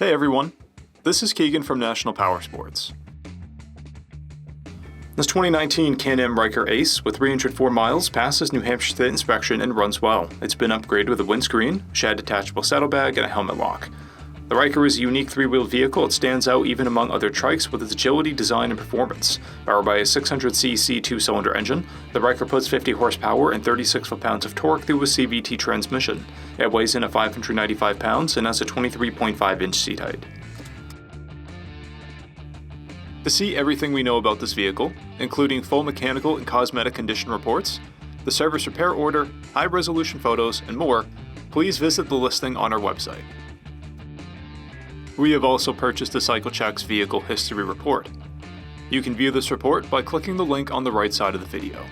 Hey everyone, this is Keegan from National Powersports. This 2019 Can-Am RYKER Ace with 304 miles passes New Hampshire State inspection and runs well. It's been upgraded with a windscreen, shed detachable saddlebag, and a helmet lock. The RYKER is a unique three-wheeled vehicle. It stands out even among other trikes with its agility, design, and performance. Powered by a 600cc two-cylinder engine, the RYKER puts 50 horsepower and 36 foot-pounds of torque through a CVT transmission. It weighs in at 595 pounds and has a 23.5-inch seat height. To see everything we know about this vehicle, including full mechanical and cosmetic condition reports, the service repair order, high-resolution photos, and more, please visit the listing on our website. We have also purchased the CycleCheck's Vehicle History Report. You can view this report by clicking the link on the right side of the video.